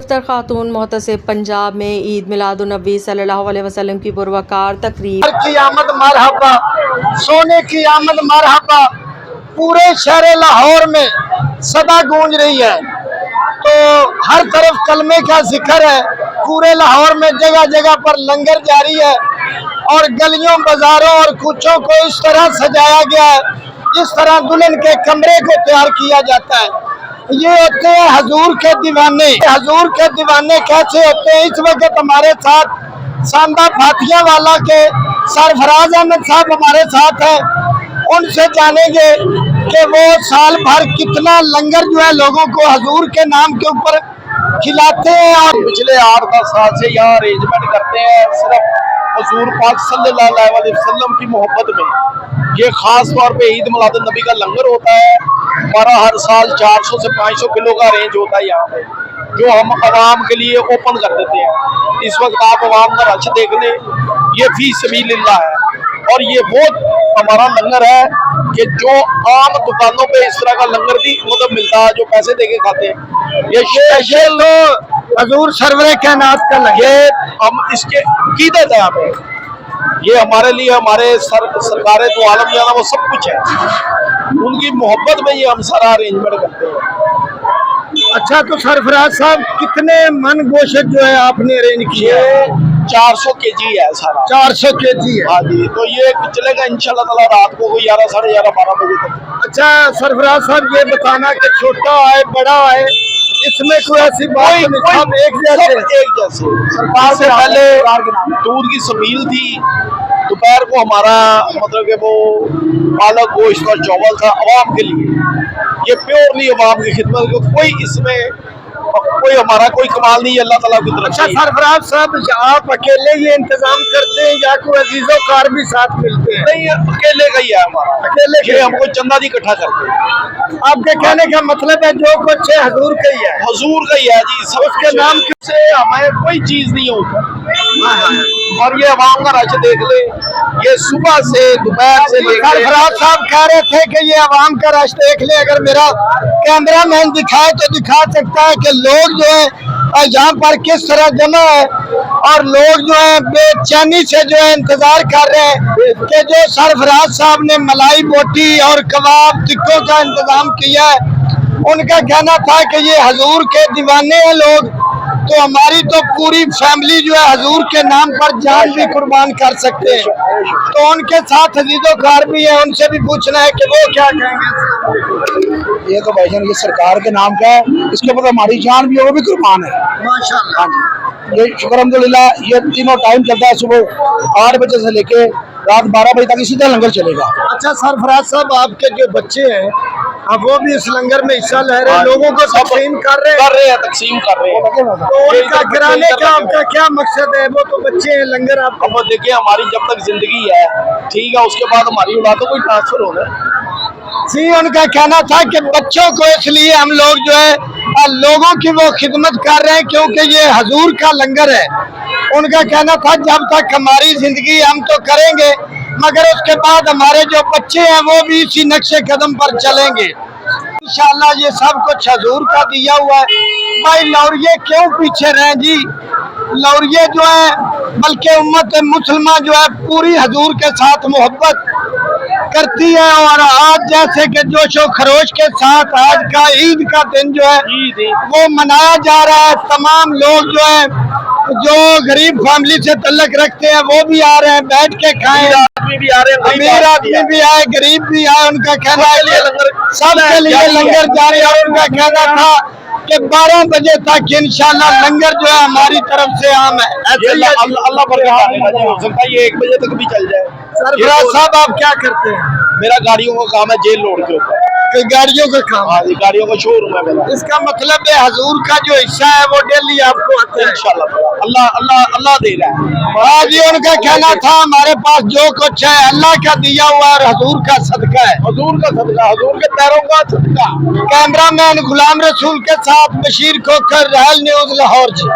पुरस्कार खातून मोहतसिब पंजाब में ईद मिलादुन्नबी सल्लल्लाहु अलैहि वसल्लम की पुरवकार तकरीब। की आमद मरहबा, सोने की आमद मरहबा पूरे शहर लाहौर में सदा गूंज रही है। तो हर तरफ कलमे का जिक्र है। पूरे लाहौर में जगह जगह पर लंगर जारी है और गलियों बाजारों और कुचों को इस तरह सजाया गया है जिस तरह दुल्हन के कमरे को तैयार किया जाता है। ये होते हैं हजूर के दीवाने। हजूर के दीवाने कैसे होते हैं? इस वक्त हमारे साथ सांदा फातिया वाला के सरफराज अहमद साहब हमारे साथ हैं। उनसे जानेंगे कि वो साल भर कितना लंगर जो है लोगों को हजूर के नाम के ऊपर खिलाते हैं। और पिछले 8-10 साल से यहाँ अरेंजमेंट करते हैं सिर्फ हजूर पाक सल्लल्लाहु अलैहि वसल्लम की मोहब्बत में। ये खास तौर पे ईद मिलादुन नबी का लंगर होता है। हमारा हर साल 400 से 500 किलो का अरेंज होता है यहाँ पे, जो हम आवाम के लिए ओपन कर देते हैं। इस वक्त आप आवाम का रश देख लें, ये फी सबीलिल्लाह है। और ये वो हमारा लंगर है कि जो आम दुकानों पे इस तरह का लंगर भी मतलब मिलता है जो पैसे देके खाते हैं। ये स्पेशल हजूर सरवरे कायनात का लंगर, ये हम इसके कीदत है हमें। ये हमारे लिए हमारे सरकारें तो आलम जाना वो सब कुछ है, उनकी मोहब्बत में ये हम सारा अरेंजमेंट करते हैं। अच्छा, तो सरफराज साहब कितने मन गोश्त जो है आपने अरेंज किया? 400 केजी है सारा। 400 केजी है। हाँ जी, तो ये चलेगा इंशाल्लाह ताला रात को कोई 11, साढ़े 11, 12 बजे तक। अच्छा सरफराज साहब, ये बताना कि छोटा है बड़ा है, इसमें कोई ऐसी बात नहीं, सब एक जैसे। सरकार से पहले दूध की सबील थी, दोपहर को हमारा मतलब कि वो पालक गोश्त और चावल था अवाम के लिए। ये प्योरली अवाम की खिदमत को, कोई इसमें कोई हमारा कोई कमाल नहीं है, अल्लाह ताला की तरफ से। अच्छा सरफराज साहब, आप अकेले ये इंतजाम करते हैं या कोई अजीजों कार भी साथ मिलते हैं? नहीं, अकेले का ही है हमारा, अकेले ये हमको चंदा दी इकट्ठा करते हैं। आपके कहने का मतलब है जो कुछ है हजूर का ही है? हजूर का ही है जी, सब उसके नाम से हमें कोई चीज नहीं होता। और ये अवाम का रश देख ले, ये सुबह से दोपहर से लेकर। सरफराज साहब कह रहे थे कि ये अवाम का रश देख ले। अगर मेरा कैमरा मैन दिखाए तो दिखा सकता है कि लोग जो है यहाँ पर किस तरह जमा है और लोग जो है बेचैनी से जो है इंतजार कर रहे हैं कि जो सरफराज साहब ने मलाई बोटी और कबाब टिक्कों का इंतजाम किया है। उनका कहना था कि ये हजूर के दीवाने हैं लोग, तो हमारी तो पूरी फैमिली जो है हजूर के नाम पर जान भी कुर्बान कर सकते हैं। तो उनके साथ अजीजों कार भी है, उनसे भी पूछना है कि वो क्या कहेंगे। ये तो भाईजान ये सरकार के नाम का है, इसके ऊपर हमारी जान भी है, वो भी कुर्बान है माशाल्लाह। हाँ जी, ये शुक्र अल्हम्दुलिल्लाह। ये तीनों टाइम चलता है, सुबह 8 बजे से लेके रात 12 बजे तक इसी तरह लंगर चलेगा। अच्छा सरफराज साहब, आपके जो बच्चे हैं अब वो भी इस लंगर में हिस्सा ले रहे हैं, लोगों को तकसीम कर रहे हैं, तकसीम कर रहे हैं। तो उनका गिराने का आपका क्या मकसद है? वो तो बच्चे हैं, लंगर आप अब देखिए, हमारी जब तक जिंदगी है ठीक है, उसके बाद हमारी औलादों को ट्रांसफर होना है। जी, उनका कहना था कि बच्चों को इसलिए हम लोग जो है लोगों की वो खिदमत कर रहे हैं क्योंकि ये हजूर का लंगर है। उनका कहना था जब तक हमारी जिंदगी हम तो करेंगे, मगर उसके बाद हमारे जो बच्चे हैं वो भी इसी नक्शे कदम पर चलेंगे इंशाल्लाह। ये सब कुछ हजूर का दिया हुआ है। भाई लौरिये क्यों पीछे रहे जी? लौरिये जो है बल्कि उम्मत मुसलमान जो है पूरी हजूर के साथ मोहब्बत करती है। और आज जैसे कि जोशो खरोश के साथ आज का ईद का दिन जो है वो मनाया जा रहा है। तमाम लोग जो है जो गरीब फैमिली से तल्लक रखते हैं वो भी आ रहे हैं, बैठ के खाएं। आदमी भी आ रहे हैं, अमीर आदमी भी आए, गरीब भी आए। उनका कहना है सबके लिए लंगर जारी है। और उनका कहना था कि 12 बजे तक इंशाल्लाह लंगर जो है हमारी तरफ से आम है। अल्लाह बरकत हो सकता है ये 1 बजे तक भी चल जाए। सरफराज साहब, आप क्या करते हैं? मेरा गाड़ियों का काम है, जेल लोड के ऊपर गाड़ियों का काम? हाँ जी, गाड़ियों का शोरूम है मेरा। इसका मतलब है हजूर का जो हिस्सा है वो डेली आपको आता है? इंशाल्लाह अल्लाह अल्लाह अल्लाह दे रहा है। हाँ जी, उनका कहना था हमारे पास जो कुछ है अल्लाह का दिया हुआ और हजूर का सदका है। हजूर का सदका, हजूर के पैरों का सदका। कैमरामैन गुलाम रसूल के साथ बशीर खोखर, रहल न्यूज़ लाहौर जी।